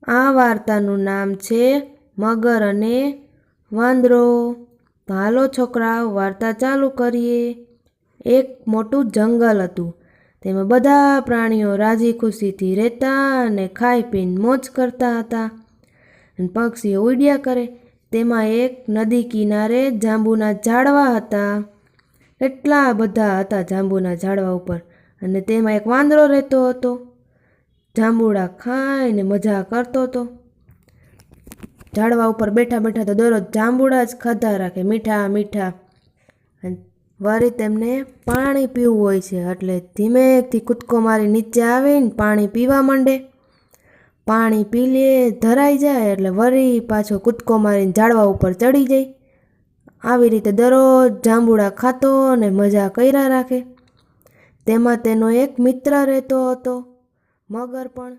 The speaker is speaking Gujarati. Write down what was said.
આ વાર્તાનું નામ છે મગર અને વાંદરો. તો હાલો છોકરાઓ, વાર્તા ચાલુ કરીએ. એક મોટું જંગલ હતું. તેમાં બધા પ્રાણીઓ રાજી ખુશીથી રહેતા અને ખાઈ પીને મોજ કરતા હતા. અને પક્ષીઓ ઉડ્યા કરે. તેમાં એક નદી કિનારે જાંબુના ઝાડવા હતા. એટલા બધા હતા જાંબુના ઝાડવા ઉપર. અને તેમાં એક વાંદરો રહેતો હતો. જાંબુડા ખાઈને મજા કરતો હતો. ઝાડવા ઉપર બેઠા બેઠા તો દરરોજ જાંબુડા જ ખાધા રાખે, મીઠા મીઠા. અને વળી તેમને પાણી પીવું હોય છે, એટલે ધીમેથી કૂદકો મારી નીચે આવીને પાણી પીવા માંડે. પાણી પી લે, ધરાઈ જાય એટલે વળી પાછો કૂદકો મારીને ઝાડવા ઉપર ચડી જાય. આવી રીતે દરરોજ જાંબુડા ખાતો અને મજા કર્યા રાખે. તેમાં તેનો એક મિત્ર રહેતો હતો, મગર પણ.